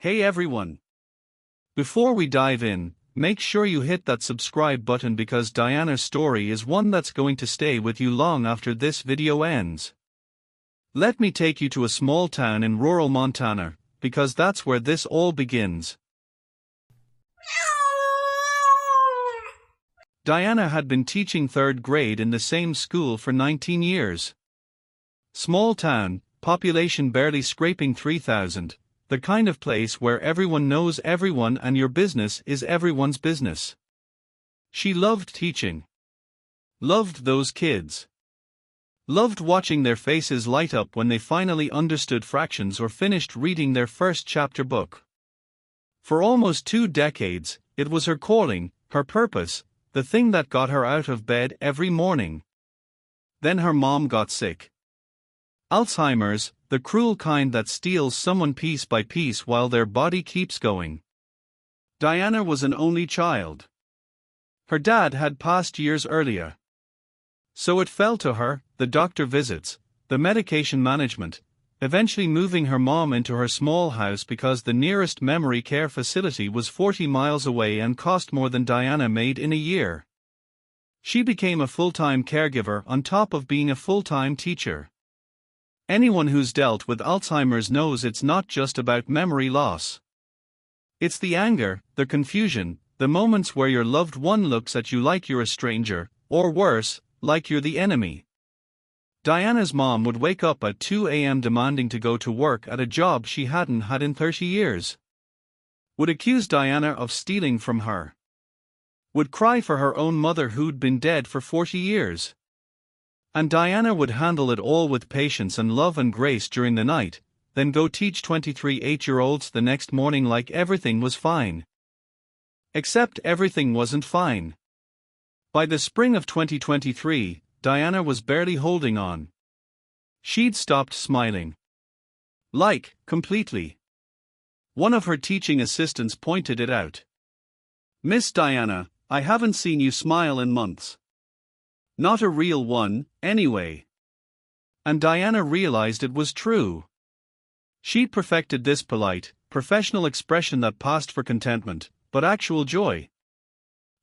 Hey everyone! Before we dive in, make sure you hit that subscribe button because Diana's story is one that's going to stay with you long after this video ends. Let me take you to a small town in rural Montana, because that's where this all begins. Diana had been teaching 3rd grade in the same school for 19 years. Small town, population barely scraping 3,000. The kind of place where everyone knows everyone and your business is everyone's business. She loved teaching. Loved those kids. Loved watching their faces light up when they finally understood fractions or finished reading their first chapter book. For almost 2 decades, it was her calling, her purpose, the thing that got her out of bed every morning. Then her mom got sick. Alzheimer's, the cruel kind that steals someone piece by piece while their body keeps going. Diana was an only child. Her dad had passed years earlier. So it fell to her, the doctor visits, the medication management, eventually moving her mom into her small house because the nearest memory care facility was 40 miles away and cost more than Diana made in a year. She became a full-time caregiver on top of being a full-time teacher. Anyone who's dealt with Alzheimer's knows it's not just about memory loss. It's the anger, the confusion, the moments where your loved one looks at you like you're a stranger, or worse, like you're the enemy. Diana's mom would wake up at 2 a.m. demanding to go to work at a job she hadn't had in 30 years. Would accuse Diana of stealing from her. Would cry for her own mother who'd been dead for 40 years. And Diana would handle it all with patience and love and grace during the night, then go teach 23 8-year-olds the next morning like everything was fine. Except everything wasn't fine. By the spring of 2023, Diana was barely holding on. She'd stopped smiling. Completely. One of her teaching assistants pointed it out. "Miss Diana, I haven't seen you smile in months. Not a real one, anyway." And Diana realized it was true. She'd perfected this polite, professional expression that passed for contentment, but actual joy,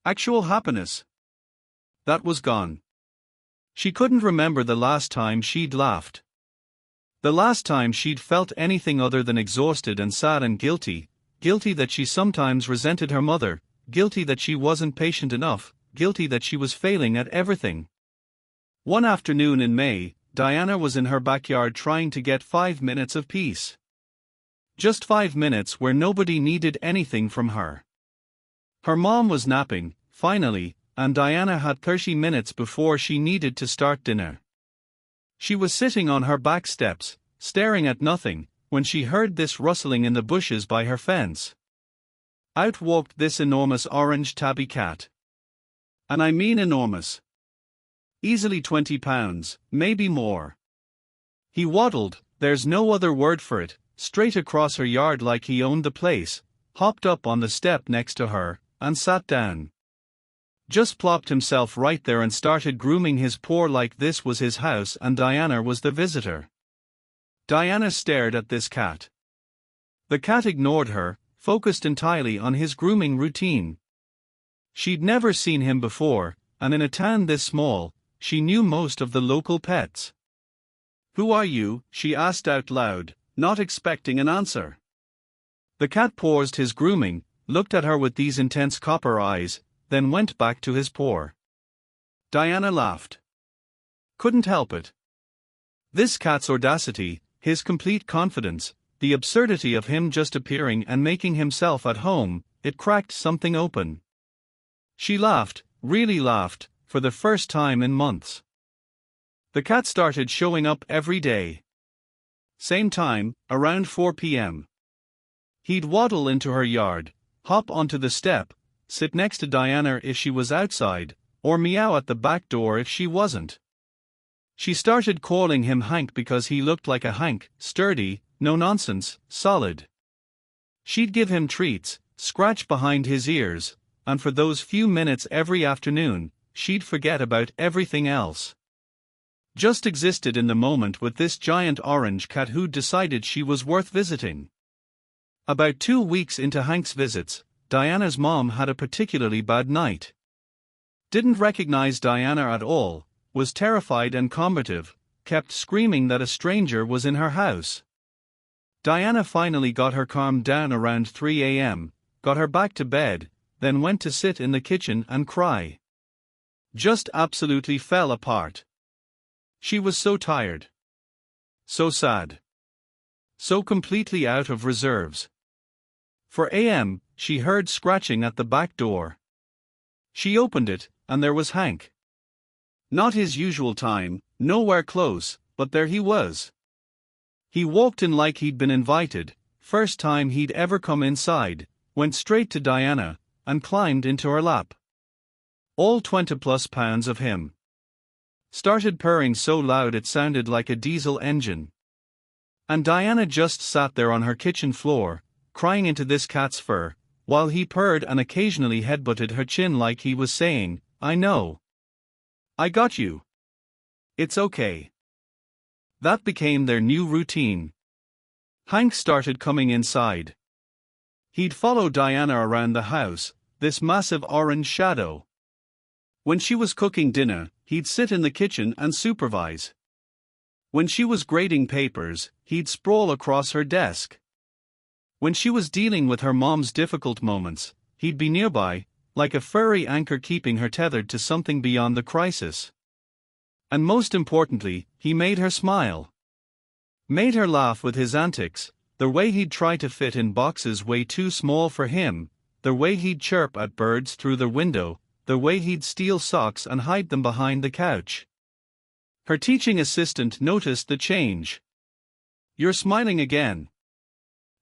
actual happiness, that was gone. She couldn't remember the last time she'd laughed. The last time she'd felt anything other than exhausted and sad and guilty, guilty that she sometimes resented her mother, guilty that she wasn't patient enough, guilty that she was failing at everything. One afternoon in May, Diana was in her backyard trying to get 5 minutes of peace. Just 5 minutes where nobody needed anything from her. Her mom was napping, finally, and Diana had 30 minutes before she needed to start dinner. She was sitting on her back steps, staring at nothing, when she heard this rustling in the bushes by her fence. Out walked this enormous orange tabby cat. And I mean enormous. Easily 20 pounds, maybe more. He waddled, there's no other word for it, straight across her yard like he owned the place, hopped up on the step next to her, and sat down. Just plopped himself right there and started grooming his paw like this was his house and Diana was the visitor. Diana stared at this cat. The cat ignored her, focused entirely on his grooming routine. She'd never seen him before, and in a town this small, she knew most of the local pets. "Who are you?" she asked out loud, not expecting an answer. The cat paused his grooming, looked at her with these intense copper eyes, then went back to his paw. Diana laughed. Couldn't help it. This cat's audacity, his complete confidence, the absurdity of him just appearing and making himself at home, it cracked something open. She laughed, really laughed, for the first time in months. The cat started showing up every day. Same time, around 4 p.m. He'd waddle into her yard, hop onto the step, sit next to Diana if she was outside, or meow at the back door if she wasn't. She started calling him Hank because he looked like a Hank, sturdy, no nonsense, solid. She'd give him treats, scratch behind his ears, and for those few minutes every afternoon, she'd forget about everything else. Just existed in the moment with this giant orange cat who'd decided she was worth visiting. About 2 weeks into Hank's visits, Diana's mom had a particularly bad night. Didn't recognize Diana at all, was terrified and combative, kept screaming that a stranger was in her house. Diana finally got her calmed down around 3 a.m., got her back to bed, then went to sit in the kitchen and cry. Just absolutely fell apart. She was so tired. So sad. So completely out of reserves. 4 a.m., she heard scratching at the back door. She opened it, and there was Hank. Not his usual time, nowhere close, but there he was. He walked in like he'd been invited, first time he'd ever come inside, went straight to Diana, and climbed into her lap. All 20+ pounds of him. Started purring so loud it sounded like a diesel engine. And Diana just sat there on her kitchen floor, crying into this cat's fur, while he purred and occasionally headbutted her chin like he was saying, "I know. I got you. It's okay." That became their new routine. Hank started coming inside. He'd follow Diana around the house, this massive orange shadow. When she was cooking dinner, he'd sit in the kitchen and supervise. When she was grading papers, he'd sprawl across her desk. When she was dealing with her mom's difficult moments, he'd be nearby, like a furry anchor keeping her tethered to something beyond the crisis. And most importantly, he made her smile. Made her laugh with his antics, the way he'd try to fit in boxes way too small for him, the way he'd chirp at birds through the window, the way he'd steal socks and hide them behind the couch. Her teaching assistant noticed the change. "You're smiling again."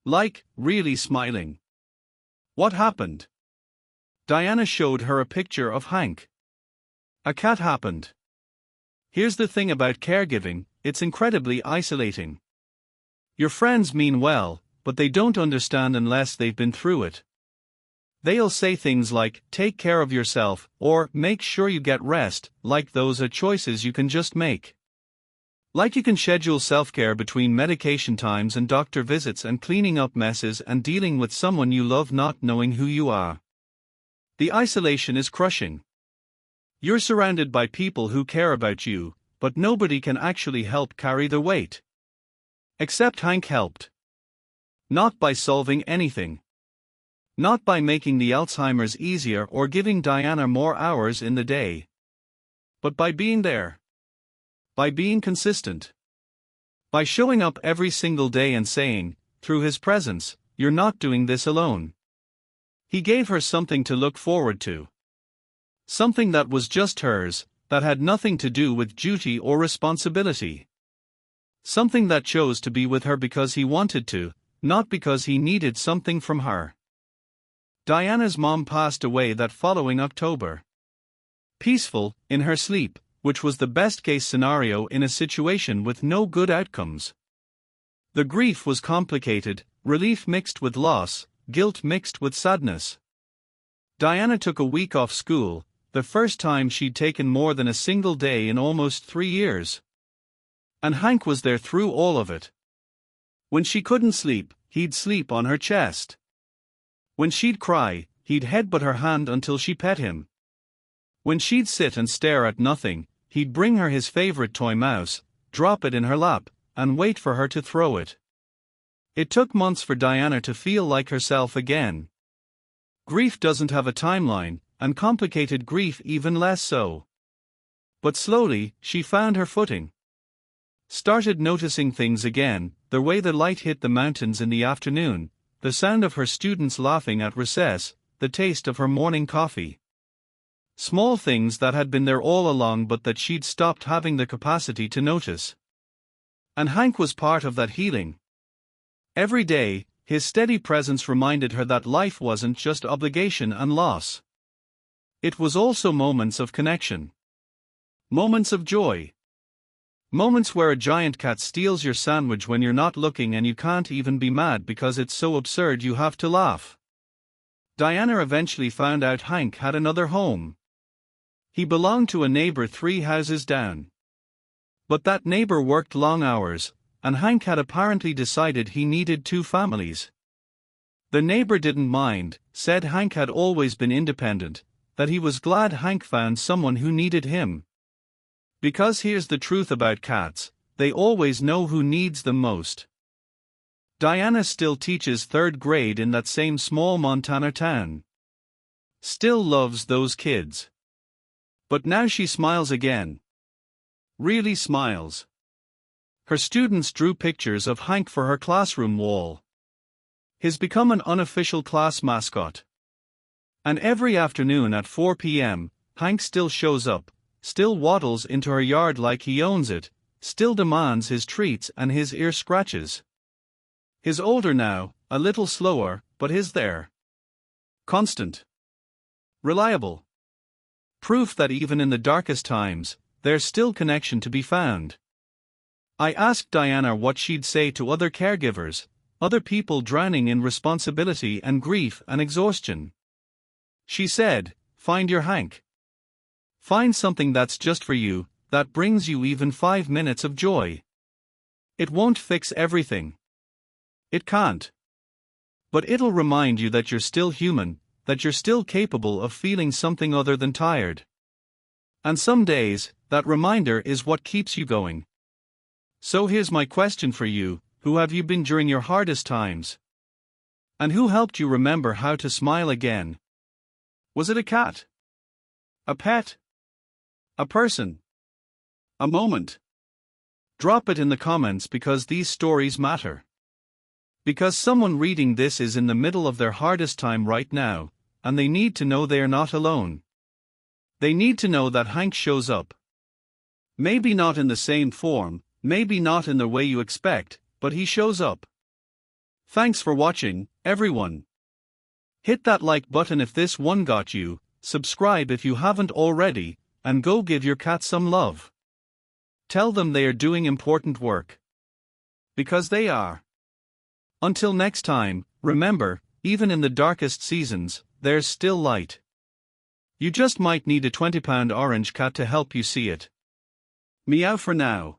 Like, really smiling. What happened? Diana showed her a picture of Hank. A cat happened. Here's the thing about caregiving, it's incredibly isolating. Your friends mean well, but they don't understand unless they've been through it. They'll say things like, "Take care of yourself," or "Make sure you get rest," like those are choices you can just make. Like you can schedule self-care between medication times and doctor visits and cleaning up messes and dealing with someone you love not knowing who you are. The isolation is crushing. You're surrounded by people who care about you, but nobody can actually help carry the weight. Except Hank helped. Not by solving anything. Not by making the Alzheimer's easier or giving Diana more hours in the day. But by being there. By being consistent. By showing up every single day and saying, through his presence, "You're not doing this alone." He gave her something to look forward to. Something that was just hers, that had nothing to do with duty or responsibility. Something that chose to be with her because he wanted to, not because he needed something from her. Diana's mom passed away that following October. Peaceful, in her sleep, which was the best-case scenario in a situation with no good outcomes. The grief was complicated, relief mixed with loss, guilt mixed with sadness. Diana took a week off school, the first time she'd taken more than a single day in almost 3 years. And Hank was there through all of it. When she couldn't sleep, he'd sleep on her chest. When she'd cry, he'd headbutt her hand until she pet him. When she'd sit and stare at nothing, he'd bring her his favorite toy mouse, drop it in her lap, and wait for her to throw it. It took months for Diana to feel like herself again. Grief doesn't have a timeline, and complicated grief even less so. But slowly, she found her footing. Started noticing things again, the way the light hit the mountains in the afternoon, the sound of her students laughing at recess, the taste of her morning coffee. Small things that had been there all along but that she'd stopped having the capacity to notice. And Hank was part of that healing. Every day, his steady presence reminded her that life wasn't just obligation and loss. It was also moments of connection. Moments of joy. Moments where a giant cat steals your sandwich when you're not looking and you can't even be mad because it's so absurd you have to laugh. Diana eventually found out Hank had another home. He belonged to a neighbor 3 houses down. But that neighbor worked long hours, and Hank had apparently decided he needed 2 families. The neighbor didn't mind, said Hank had always been independent, that he was glad Hank found someone who needed him. Because here's the truth about cats, they always know who needs them most. Diana still teaches 3rd grade in that same small Montana town. Still loves those kids. But now she smiles again. Really smiles. Her students drew pictures of Hank for her classroom wall. He's become an unofficial class mascot. And every afternoon at 4 p.m., Hank still shows up, still waddles into her yard like he owns it, still demands his treats and his ear scratches. He's older now, a little slower, but he's there. Constant. Reliable. Proof that even in the darkest times, there's still connection to be found. I asked Diana what she'd say to other caregivers, other people drowning in responsibility and grief and exhaustion. She said, find your Hank. Find something that's just for you, that brings you even 5 minutes of joy. It won't fix everything. It can't. But it'll remind you that you're still human, that you're still capable of feeling something other than tired. And some days, that reminder is what keeps you going. So here's my question for you, who have you been during your hardest times? And who helped you remember how to smile again? Was it a cat? A pet? A person? A moment? Drop it in the comments because these stories matter. Because someone reading this is in the middle of their hardest time right now, and they need to know they are not alone. They need to know that Hank shows up. Maybe not in the same form, maybe not in the way you expect, but he shows up. Thanks for watching, everyone. Hit that like button if this one got you, subscribe if you haven't already, and go give your cat some love. Tell them they are doing important work. Because they are. Until next time, remember, even in the darkest seasons, there's still light. You just might need a 20-pound orange cat to help you see it. Meow for now.